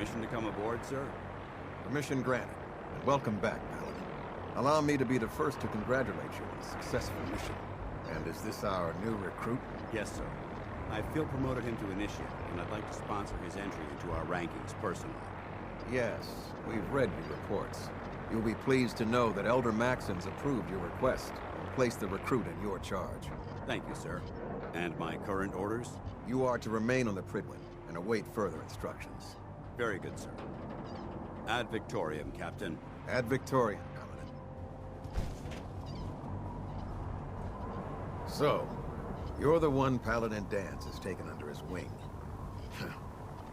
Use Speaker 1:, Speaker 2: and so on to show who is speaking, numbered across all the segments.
Speaker 1: Permission to come aboard, sir?
Speaker 2: Permission granted, and welcome back, Paladin. Allow me to be the first to congratulate you on a successful mission. And is this our new recruit?
Speaker 1: Yes, sir. I feel promoted him to initiate, and I'd like to sponsor his entry into our rankings personally.
Speaker 2: Yes, we've read your reports. You'll be pleased to know that Elder Maxon's approved your request and placed the recruit in your charge.
Speaker 1: Thank you, sir. And my current orders?
Speaker 2: You are to remain on the Pridwin and await further instructions.
Speaker 1: Very good, sir. Ad Victoriam, Captain.
Speaker 2: Ad Victoriam, Paladin. So, you're the one Paladin Danse has taken under his wing.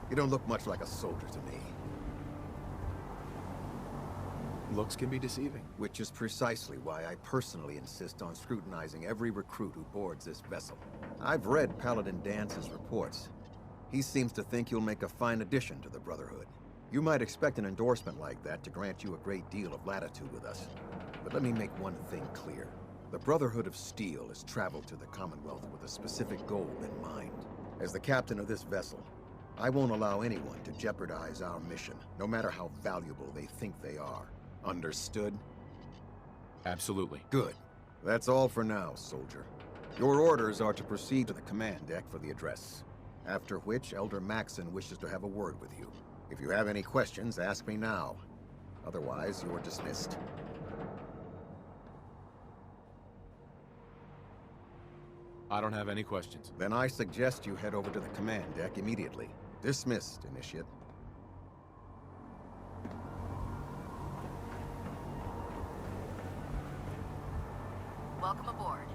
Speaker 2: You don't look much like a soldier to me.
Speaker 3: Looks can be deceiving.
Speaker 2: Which is precisely why I personally insist on scrutinizing every recruit who boards this vessel. I've read Paladin Dance's reports. He seems to think you'll make a fine addition to the Brotherhood. You might expect an endorsement like that to grant you a great deal of latitude with us. But let me make one thing clear. The Brotherhood of Steel has traveled to the Commonwealth with a specific goal in mind. As the captain of this vessel, I won't allow anyone to jeopardize our mission, no matter how valuable they think they are. Understood?
Speaker 3: Absolutely.
Speaker 2: Good. That's all for now, soldier. Your orders are to proceed to the command deck for the address. After which, Elder Maxon wishes to have a word with you. If you have any questions, ask me now. Otherwise, you're dismissed.
Speaker 3: I don't have any questions.
Speaker 2: Then I suggest you head over to the command deck immediately. Dismissed, Initiate.
Speaker 4: Welcome aboard.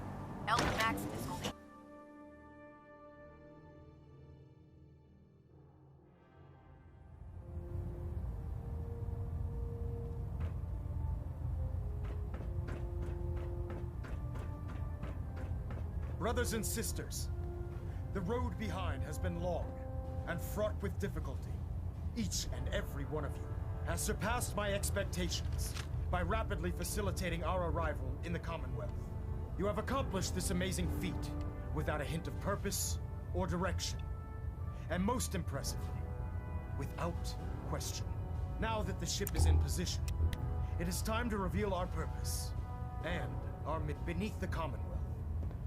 Speaker 4: Elder Maxon is holding...
Speaker 5: Brothers and sisters, the road behind has been long and fraught with difficulty. Each and every one of you has surpassed my expectations by rapidly facilitating our arrival in the Commonwealth. You have accomplished this amazing feat without a hint of purpose or direction. And most impressively, without question. Now that the ship is in position, it is time to reveal our purpose and our beneath the Commonwealth.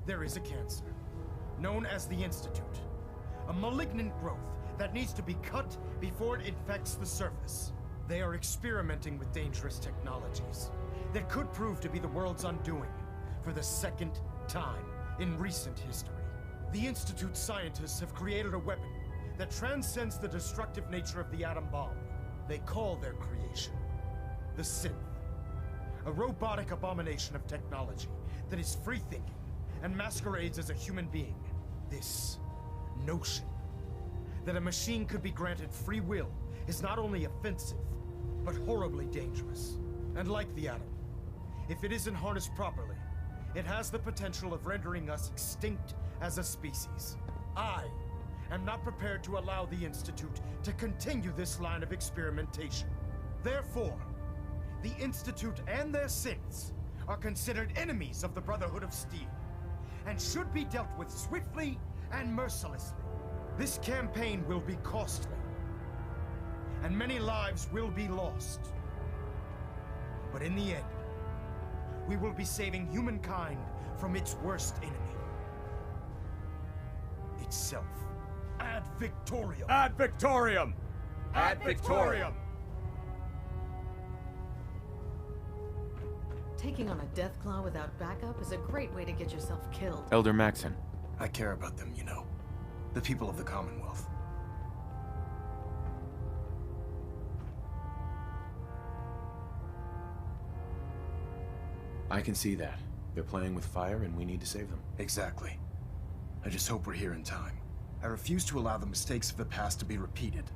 Speaker 5: There is a cancer, known as the Institute. A malignant growth that needs to be cut before it infects the surface. They are experimenting with dangerous technologies that could prove to be the world's undoing for the second time in recent history. The Institute's scientists have created a weapon that transcends the destructive nature of the atom bomb. They call their creation the Synth. A robotic abomination of technology that is free-thinking and masquerades as a human being. This notion that a machine could be granted free will is not only offensive, but horribly dangerous. And like the atom, if it isn't harnessed properly, it has the potential of rendering us extinct as a species. I am not prepared to allow the Institute to continue this line of experimentation. Therefore, the Institute and their synths are considered enemies of the Brotherhood of Steel, and should be dealt with swiftly and mercilessly. This campaign will be costly, and many lives will be lost. But in the end, we will be saving humankind from its worst enemy. Itself. Ad Victoriam!
Speaker 1: Ad Victoriam!
Speaker 5: Ad Victoriam!
Speaker 6: Taking on a Deathclaw without backup is a great way to get yourself killed.
Speaker 3: Elder Maxon.
Speaker 5: I care about them, you know. The people of the Commonwealth.
Speaker 3: I can see that. They're playing with fire and we need to save them.
Speaker 5: Exactly. I just hope we're here in time. I refuse to allow the mistakes of the past to be repeated.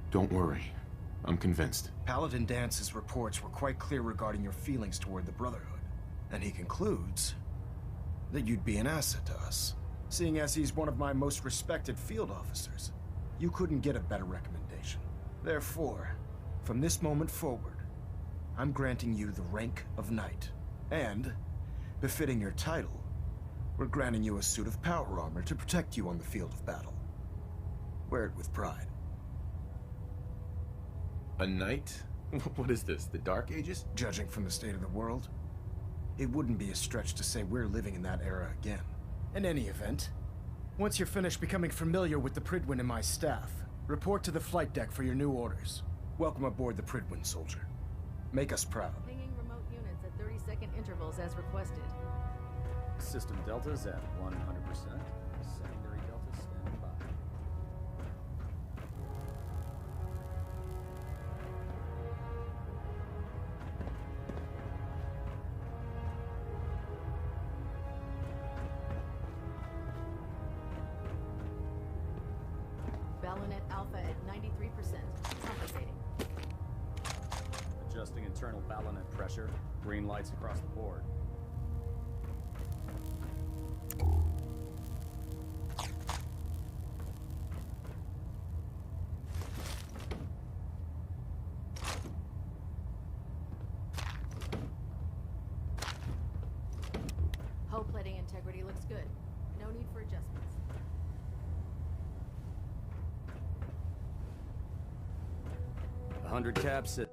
Speaker 3: Don't worry. I'm convinced.
Speaker 5: Paladin Dance's reports were quite clear regarding your feelings toward the Brotherhood. And he concludes that you'd be an asset to us. Seeing as he's one of my most respected field officers, you couldn't get a better recommendation. Therefore, from this moment forward, I'm granting you the rank of Knight. And, befitting your title, We're granting you a suit of power armor to protect you on the field of battle. Wear it with pride.
Speaker 3: A knight? What is this, the Dark Ages?
Speaker 5: Judging from the state of the world, it wouldn't be a stretch to say we're living in that era again. In any event, once you're finished becoming familiar with the Pridwin and my staff, report to the flight deck for your new orders. Welcome aboard the Pridwin, soldier. Make us proud.
Speaker 6: Pinging remote units at 30-second intervals as requested.
Speaker 7: System deltas at 100%. Secondary deltas standing by.
Speaker 6: Ballonet Alpha at 93%. Compensating.
Speaker 7: Adjusting internal ballonet pressure. Green lights across the board.
Speaker 6: Hull plating integrity looks good. No need for adjustments.
Speaker 7: A 100 caps at...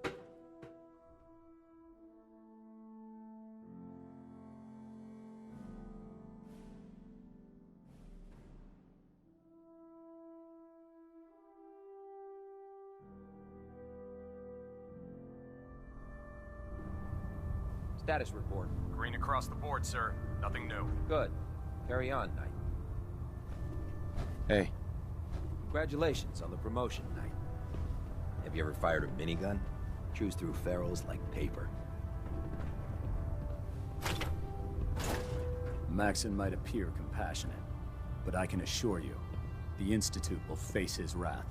Speaker 8: Status report.
Speaker 9: Green across the board, sir. Nothing new.
Speaker 8: Good. Carry on, Knight.
Speaker 3: Hey,
Speaker 8: Congratulations on the promotion, Knight. Have you ever fired a minigun? Chews through ferrules like paper.
Speaker 7: Maxon might appear compassionate, but I can assure you, the Institute will face his wrath.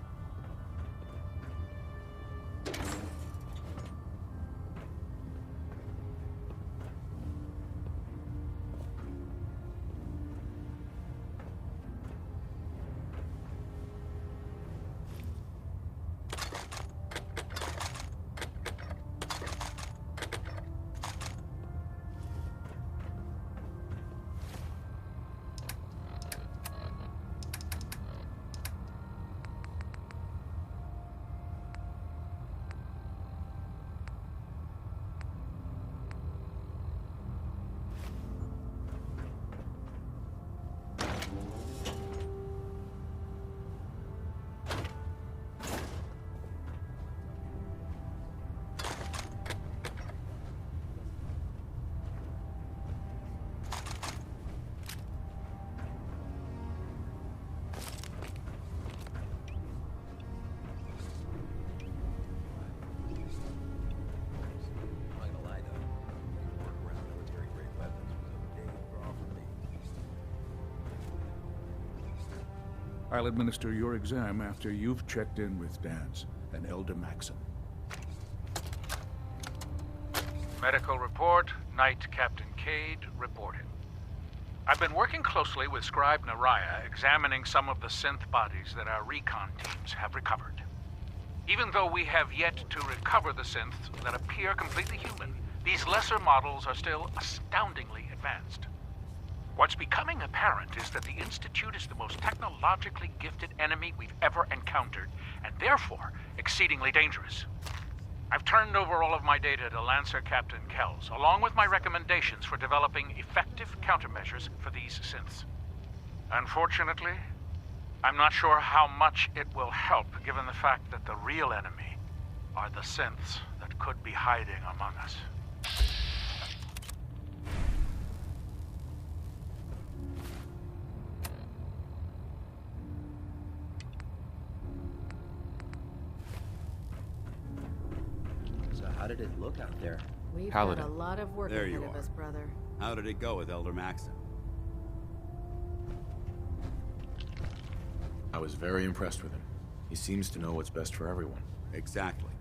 Speaker 10: I'll administer your exam after you've checked in with Dance and Elder Maxim.
Speaker 11: Medical report, Knight Captain Cade reported. I've been working closely with Scribe Naraya, examining some of the synth bodies that our recon teams have recovered. Even though we have yet to recover the synths that appear completely human, these lesser models are still astoundingly advanced. What's becoming apparent is that the Institute is the most technologically gifted enemy we've ever encountered, and therefore exceedingly dangerous. I've turned over all of my data to Lancer Captain Kells, along with my recommendations for developing effective countermeasures for these synths. Unfortunately, I'm not sure how much it will help, given the fact that the real enemy are the synths that could be hiding among us.
Speaker 8: How did it look out there?
Speaker 6: We've
Speaker 3: Paladin.
Speaker 6: got a lot of work
Speaker 1: There
Speaker 6: ahead
Speaker 1: you
Speaker 6: of
Speaker 1: are.
Speaker 6: us, brother.
Speaker 1: How did it go with Elder Maxon?
Speaker 3: I was very impressed with him. He seems to know what's best for everyone.
Speaker 1: Exactly.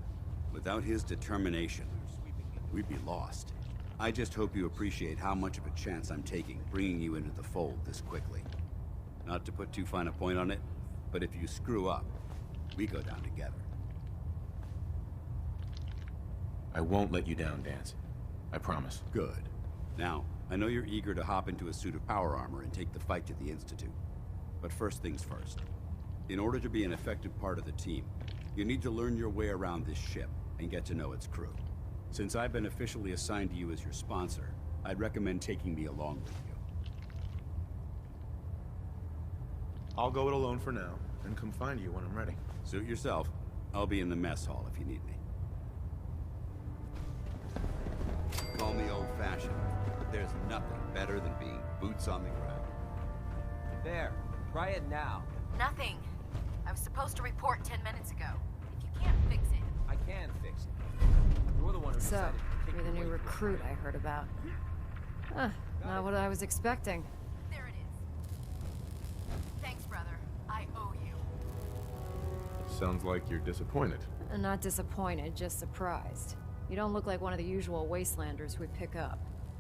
Speaker 1: Without his determination, we'd be lost. I just hope you appreciate how much of a chance I'm taking bringing you into the fold this quickly. Not to put too fine a point on it, but if you screw up, we go down together.
Speaker 3: I won't let you down, Dance. I promise.
Speaker 1: Good. Now, I know you're eager to hop into a suit of power armor and take the fight to the Institute. But first things first. In order to be an effective part of the team, you need to learn your way around this ship and get to know its crew. Since I've been officially assigned to you as your sponsor, I'd recommend taking me along with you.
Speaker 3: I'll go it alone for now, and come find you when I'm ready.
Speaker 1: Suit yourself. I'll be in the mess hall if you need me. Call me old-fashioned, but there's nothing better than being boots on the ground.
Speaker 8: There. Try it now.
Speaker 4: Nothing. I was supposed to report 10 minutes ago. If you can't fix it...
Speaker 8: I can fix it. You're the one who
Speaker 6: So,
Speaker 8: decided to kick
Speaker 6: you're the
Speaker 8: it
Speaker 6: new
Speaker 8: away from
Speaker 6: recruit
Speaker 8: me.
Speaker 6: I heard about. Huh, not what I was expecting.
Speaker 4: There it is. Thanks, brother. I owe you.
Speaker 3: Sounds like you're disappointed.
Speaker 6: Not disappointed, just surprised. You don't look like one of the usual wastelanders we pick up.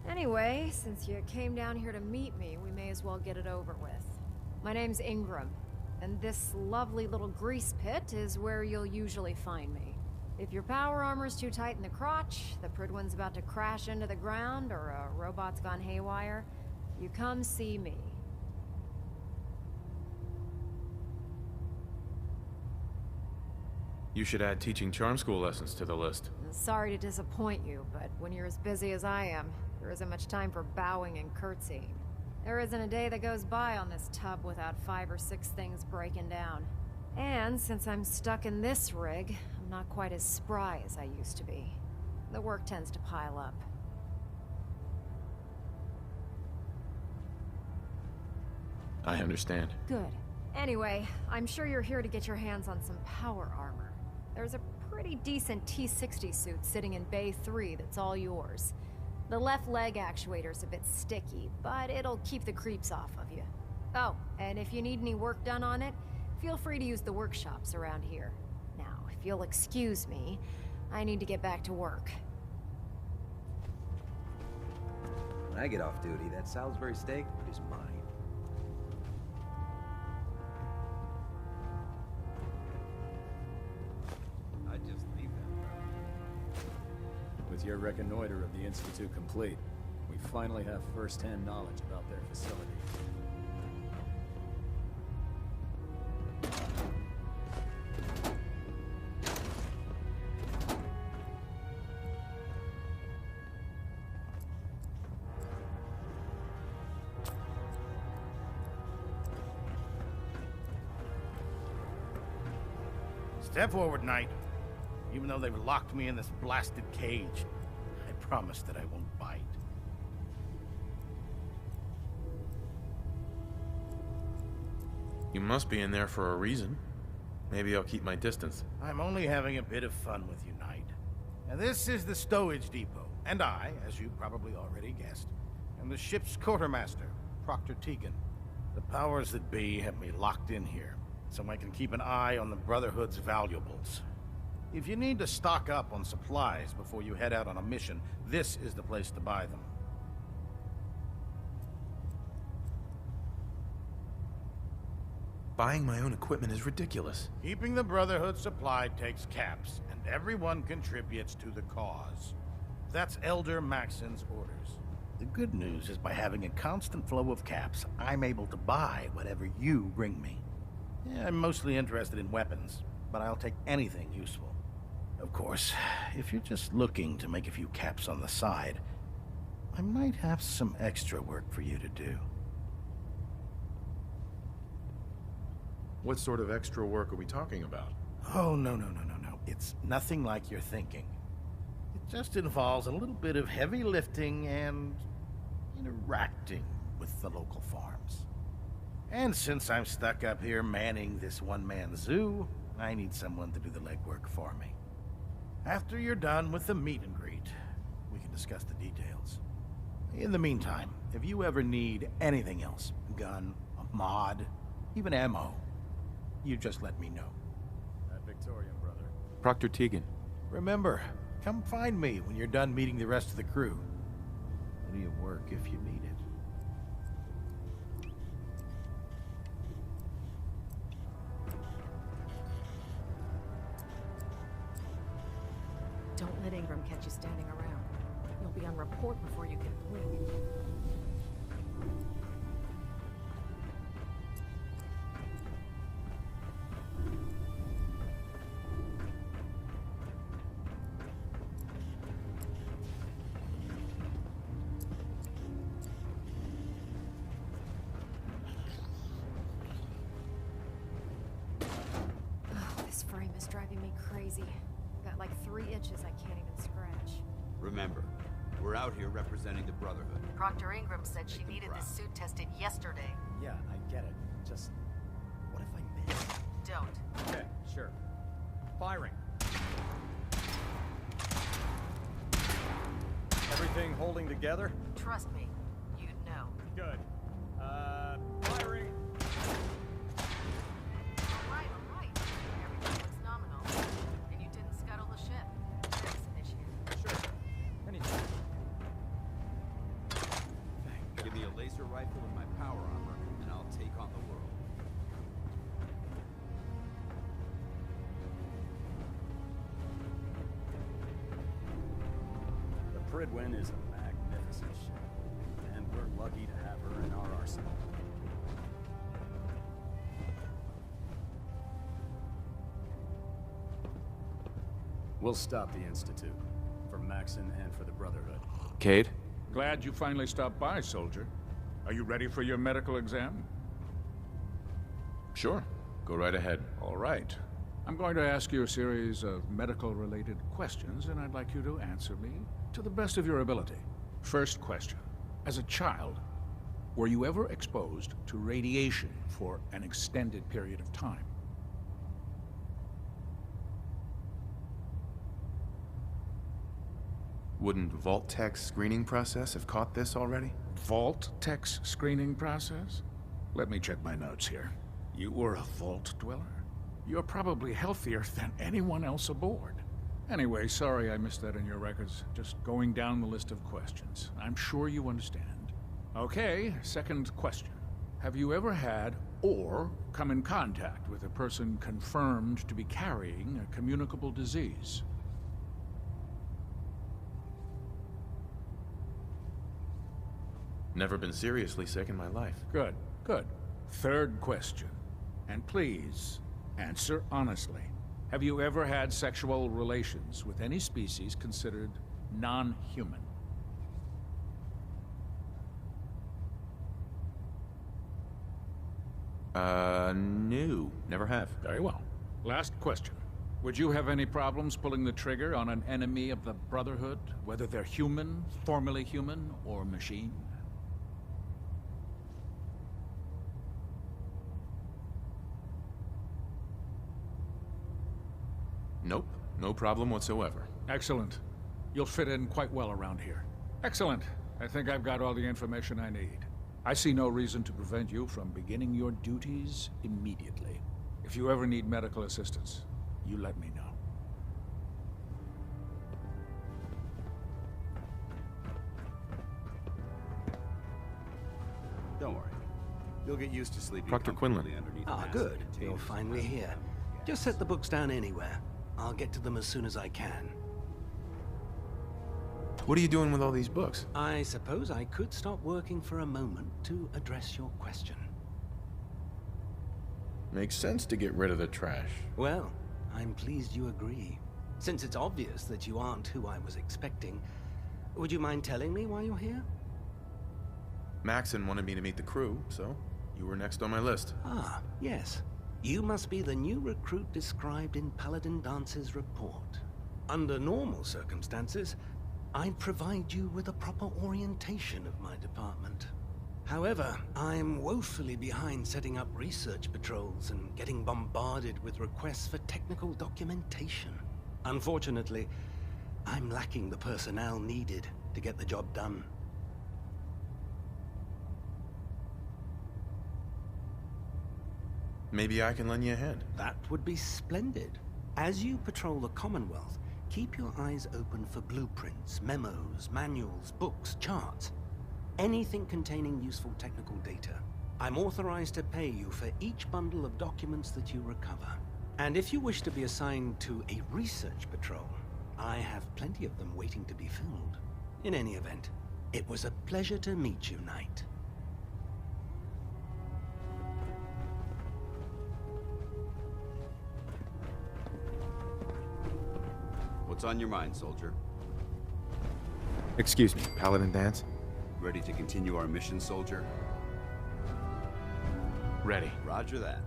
Speaker 6: Anyway, since you came down here to meet me, we may as well get it over with. My name's Ingram, and this lovely little grease pit is where you'll usually find me. If your power armor's too tight in the crotch, the Pridwin's about to crash into the ground, or a robot's gone haywire, you come see me.
Speaker 3: You should add teaching charm school lessons to the list.
Speaker 6: Sorry to disappoint you, but when you're as busy as I am, there isn't much time for bowing and curtsying. There isn't a day that goes by on this tub without 5 or 6 things breaking down. And since I'm stuck in this rig, I'm not quite as spry as I used to be. The work tends to pile up.
Speaker 3: I understand.
Speaker 6: Good. Anyway, I'm sure you're here to get your hands on some power armor. There's a pretty decent T-60 suit sitting in Bay 3 that's all yours. The left leg actuator's a bit sticky, but it'll keep the creeps off of you. Oh, and if you need any work done on it, feel free to use the workshops around here. Now, if you'll excuse me, I need to get back to work.
Speaker 8: When I get off duty, that Salisbury steak is mine.
Speaker 1: I'd just leave that.
Speaker 7: With your reconnoiter of the Institute complete, we finally have first-hand knowledge about their facility.
Speaker 12: Step forward, Knight. Even though they've locked me in this blasted cage, I promise that I won't bite.
Speaker 3: You must be in there for a reason. Maybe I'll keep my distance.
Speaker 12: I'm only having a bit of fun with you, Knight. Now, this is the stowage depot, and I, as you probably already guessed, am the ship's quartermaster, Proctor Tegan. The powers that be have me locked in here, so I can keep an eye on the Brotherhood's valuables. If you need to stock up on supplies before you head out on a mission, this is the place to buy them.
Speaker 3: Buying my own equipment is ridiculous.
Speaker 12: Keeping the Brotherhood supplied takes caps, and everyone contributes to the cause. That's Elder Maxon's orders. The good news is by having a constant flow of caps, I'm able to buy whatever you bring me. Yeah, I'm mostly interested in weapons, but I'll take anything useful. Of course, if you're just looking to make a few caps on the side, I might have some extra work for you to do.
Speaker 3: What sort of extra work are we talking about?
Speaker 12: Oh, no. It's nothing like you're thinking. It just involves a little bit of heavy lifting and interacting with the local farms. And since I'm stuck up here manning this one-man zoo, I need someone to do the legwork for me. After you're done with the meet and greet, we can discuss the details. In the meantime, if you ever need anything else, gun, a mod, even ammo, you just let me know.
Speaker 7: That Victorian, brother.
Speaker 3: Proctor Tegan.
Speaker 12: Remember, come find me when you're done meeting the rest of the crew. Plenty of work if you need it.
Speaker 6: Don't let Ingram catch you standing around. You'll I'll be on report before you can blink. This frame is driving me crazy. Got like 3 itches I can't even scratch.
Speaker 1: Remember, we're out here representing the Brotherhood.
Speaker 4: Proctor Ingram said she needed this suit tested yesterday.
Speaker 7: Yeah, I get it. Just... what if I miss?
Speaker 4: Don't.
Speaker 5: Okay, sure. Firing. Everything holding together?
Speaker 4: Trust me, you'd know.
Speaker 5: Good. Firing.
Speaker 4: All right. Everything looks nominal. And you didn't scuttle the ship. That's an issue.
Speaker 5: Sure. Anything.
Speaker 1: Give me a laser rifle and my power armor, and I'll take on the world.
Speaker 7: The Pridwin is a magnificent ship, and we're lucky to have her in our arsenal. We'll stop the Institute, for Maxon and for the Brotherhood.
Speaker 3: Cade?
Speaker 10: Glad you finally stopped by, soldier. Are you ready for your medical exam?
Speaker 3: Sure. Go right ahead.
Speaker 10: All right. I'm going to ask you a series of medical-related questions, and I'd like you to answer me to the best of your ability. First question. As a child, were you ever exposed to radiation for an extended period of time?
Speaker 3: Wouldn't Vault-Tech's screening process have caught this already?
Speaker 10: Vault-Tech's screening process? Let me check my notes here. You were a Vault dweller? You're probably healthier than anyone else aboard. Anyway, sorry I missed that in your records. Just going down the list of questions. I'm sure you understand. Okay, second question. Have you ever had or come in contact with a person confirmed to be carrying a communicable disease?
Speaker 3: Never been seriously sick in my life.
Speaker 10: Good, good. Third question. And please, answer honestly. Have you ever had sexual relations with any species considered non-human?
Speaker 3: No. Never have.
Speaker 10: Very well. Last question. Would you have any problems pulling the trigger on an enemy of the Brotherhood, whether they're human, formerly human, or machine?
Speaker 3: Nope. No problem whatsoever.
Speaker 10: Excellent. You'll fit in quite well around here. Excellent. I think I've got all the information I need. I see no reason to prevent you from beginning your duties immediately. If you ever need medical assistance, you let me know.
Speaker 1: Don't worry. You'll get used to sleeping
Speaker 3: Proctor
Speaker 1: comfortably
Speaker 3: Quinlan.
Speaker 1: underneath
Speaker 13: Ah,
Speaker 1: massive
Speaker 13: good.
Speaker 1: containers.
Speaker 13: You're finally here. Just set the books down anywhere. I'll get to them as soon as I can.
Speaker 3: What are you doing with all these books?
Speaker 13: I suppose I could stop working for a moment to address your question.
Speaker 3: Makes sense to get rid of the trash.
Speaker 13: Well, I'm pleased you agree. Since it's obvious that you aren't who I was expecting, would you mind telling me why you're here?
Speaker 3: Maxon wanted me to meet the crew, so you were next on my list.
Speaker 13: Ah, yes. You must be the new recruit described in Paladin Dance's report. Under normal circumstances, I'd provide you with a proper orientation of my department. However, I'm woefully behind setting up research patrols and getting bombarded with requests for technical documentation. Unfortunately, I'm lacking the personnel needed to get the job done.
Speaker 3: Maybe I can lend you a hand.
Speaker 13: That would be splendid. As you patrol the Commonwealth, keep your eyes open for blueprints, memos, manuals, books, charts. Anything containing useful technical data. I'm authorized to pay you for each bundle of documents that you recover. And if you wish to be assigned to a research patrol, I have plenty of them waiting to be filled. In any event, it was a pleasure to meet you, Knight.
Speaker 1: What's on your mind, soldier?
Speaker 14: Excuse me, Paladin Dance?
Speaker 1: Ready to continue our mission, soldier?
Speaker 14: Ready.
Speaker 1: Roger that.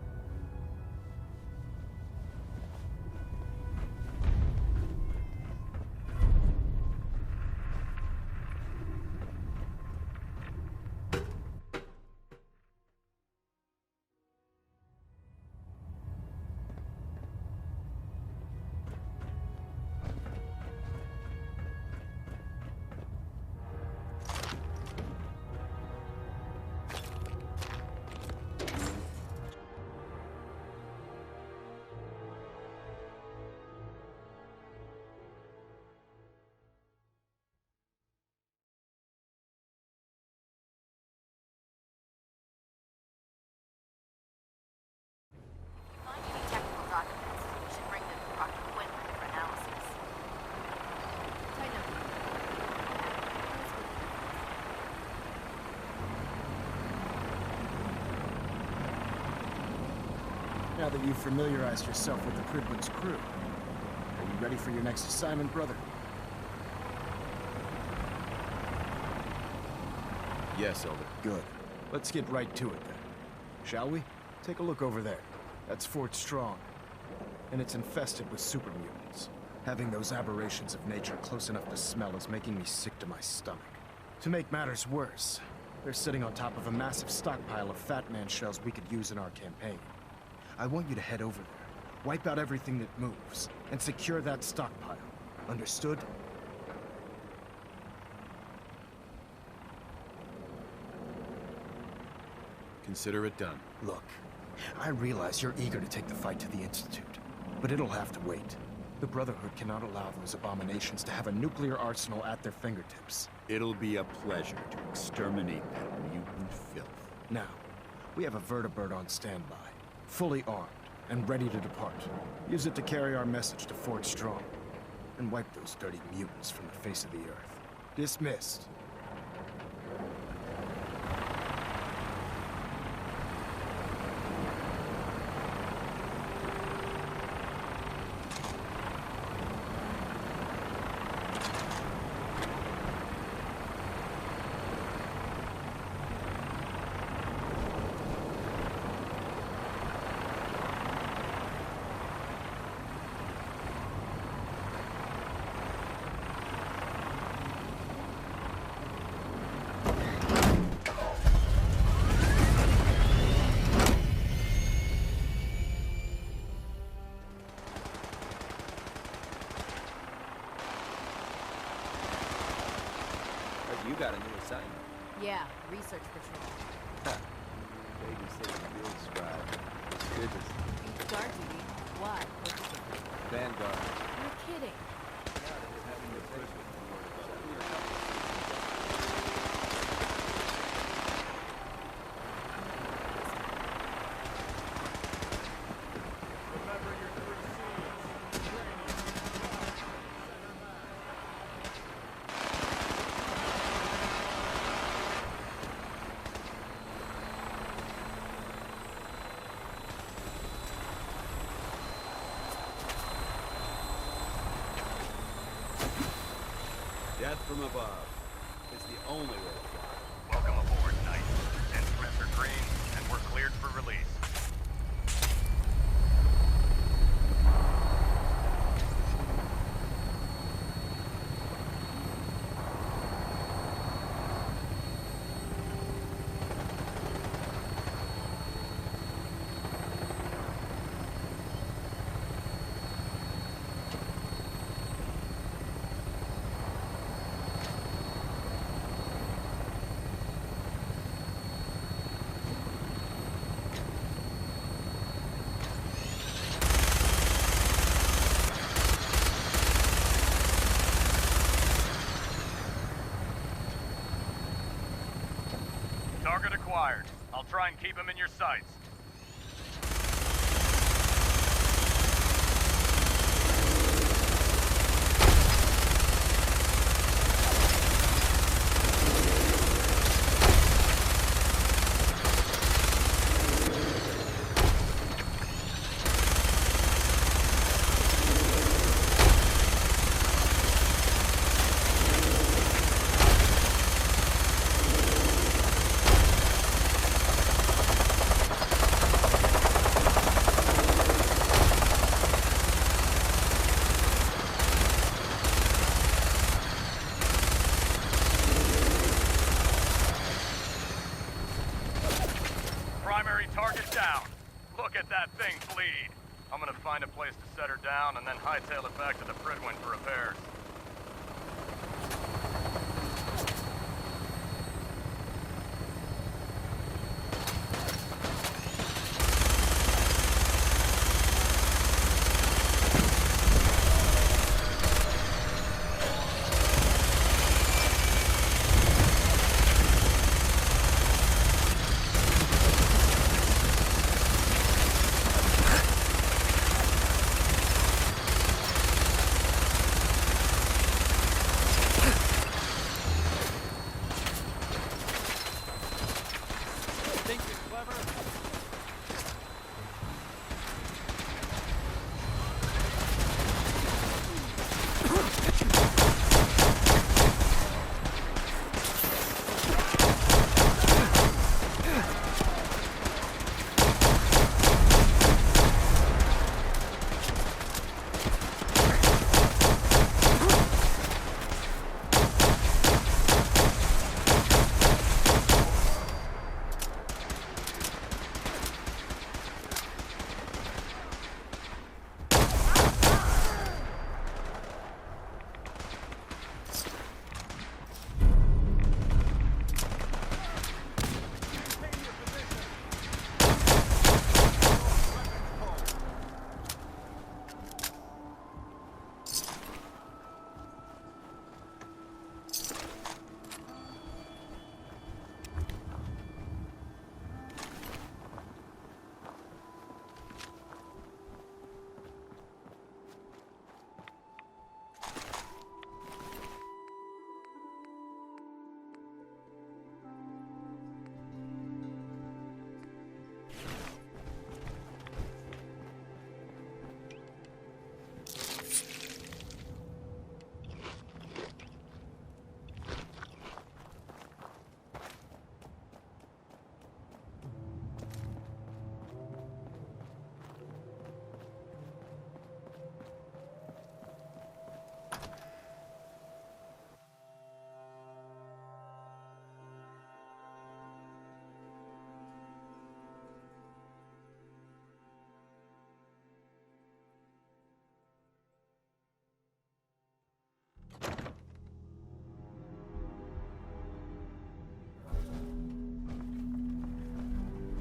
Speaker 5: Now that you've familiarized yourself with the Prydwen's crew, are you ready for your next assignment, brother?
Speaker 2: Yes, Elder.
Speaker 5: Good. Let's get right to it then. Shall we? Take a look over there. That's Fort Strong. And it's infested with super mutants. Having those aberrations of nature close enough to smell is making me sick to my stomach. To make matters worse, they're sitting on top of a massive stockpile of Fat Man shells we could use in our campaign. I want you to head over there, wipe out everything that moves, and secure that stockpile. Understood?
Speaker 14: Consider it done.
Speaker 5: Look, I realize you're eager to take the fight to the Institute, but it'll have to wait. The Brotherhood cannot allow those abominations to have a nuclear arsenal at their fingertips.
Speaker 1: It'll be a pleasure to exterminate that mutant filth.
Speaker 5: Now, we have a vertibird on standby, fully armed and ready to depart. Use it to carry our message to Fort Strong, and wipe those dirty mutants from the face of the earth. Dismissed.
Speaker 8: You got a new assignment.
Speaker 4: Yeah, research patrol.
Speaker 8: Babysitting field scribe. It's business.
Speaker 4: It's guard duty. Why? What's the difference?
Speaker 8: Vanguard.
Speaker 4: You're kidding.
Speaker 1: Death from above. It's the only way to fly.
Speaker 9: Welcome aboard, Knight. Instruments are green, and we're cleared for release. Target acquired. I'll try and keep him in your sights. Look at that thing bleed. I'm gonna find a place to set her down and then hightail it back to the Fridwin for repairs.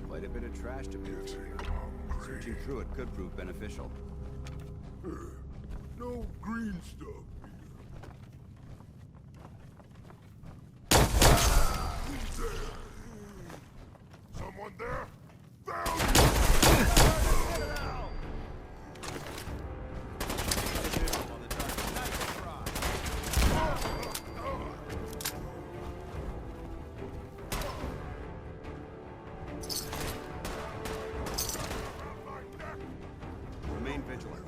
Speaker 1: Quite a bit of trash to pick through here. Searching through it could prove beneficial.
Speaker 15: No green stuff. Someone there?
Speaker 1: Remain vigilant.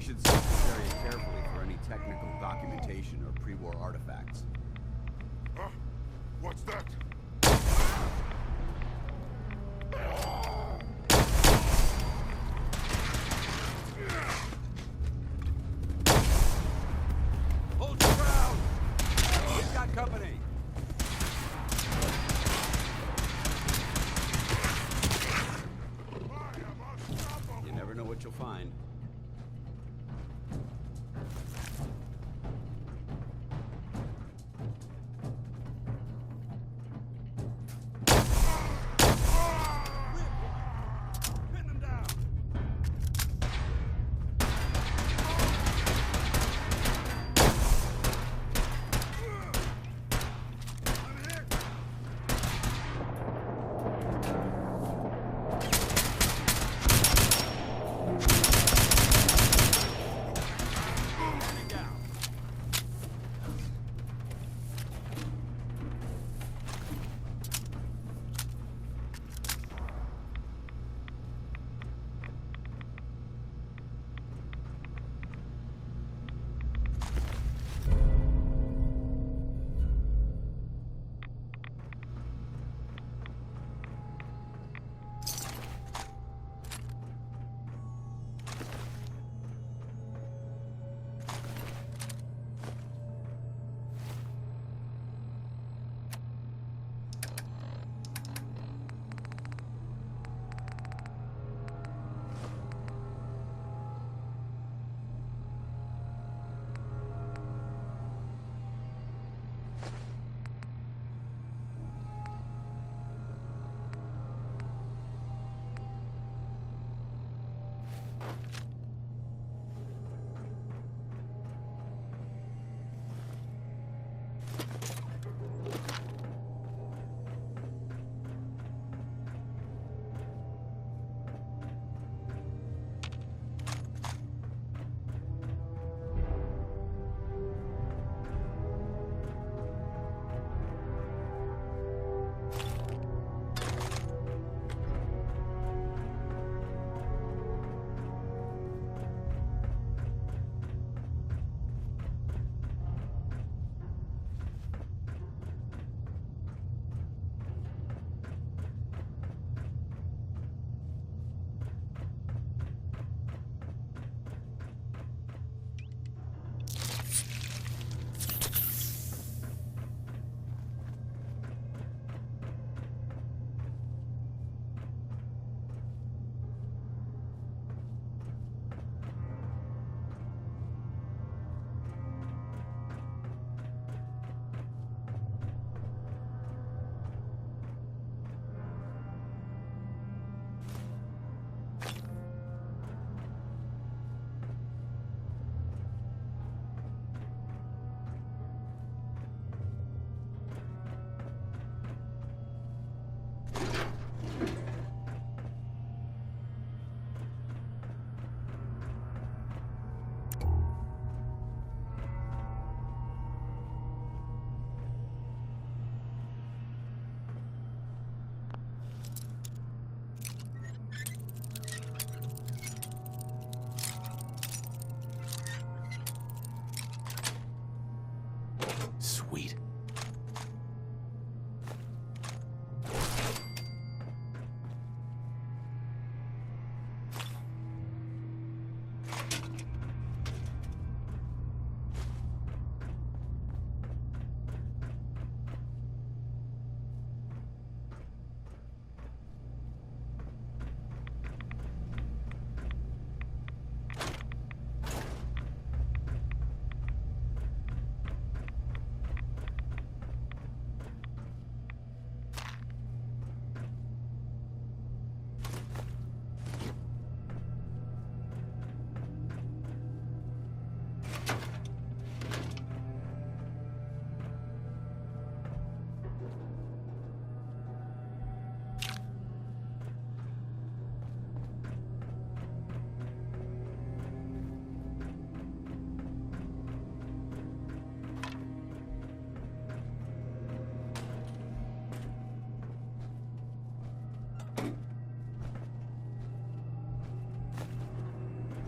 Speaker 1: should search this area carefully for any technical documentation or pre-war artifacts.
Speaker 15: Huh? What's that?
Speaker 1: Hold your ground! We've got company! You never know what you'll find.
Speaker 8: Sweet.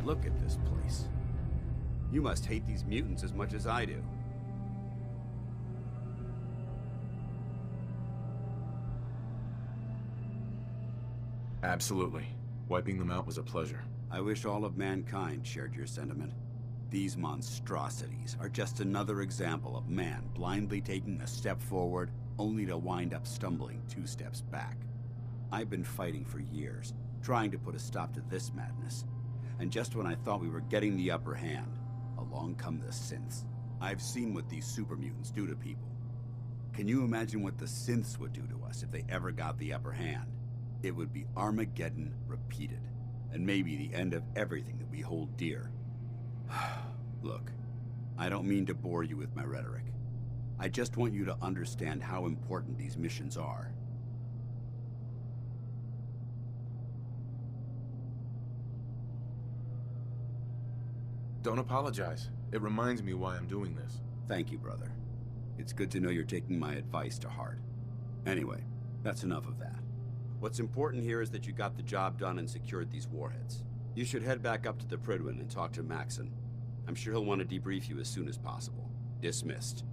Speaker 1: Look at this place. You must hate these mutants as much as I do.
Speaker 14: Absolutely. Wiping them out was a pleasure.
Speaker 1: I wish all of mankind shared your sentiment. These monstrosities are just another example of man blindly taking a step forward, only to wind up stumbling 2 steps back. I've been fighting for years, trying to put a stop to this madness. And just when I thought we were getting the upper hand, along come the synths. I've seen what these super mutants do to people. Can you imagine what the synths would do to us if they ever got the upper hand? It would be Armageddon repeated, and maybe the end of everything that we hold dear. Look, I don't mean to bore you with my rhetoric. I just want you to understand how important these missions are.
Speaker 14: Don't apologize. It reminds me why I'm doing this.
Speaker 1: Thank you, brother. It's good to know you're taking my advice to heart. Anyway, that's enough of that. What's important here is that you got the job done and secured these warheads. You should head back up to the Prydwen and talk to Maxon. I'm sure he'll want to debrief you as soon as possible. Dismissed.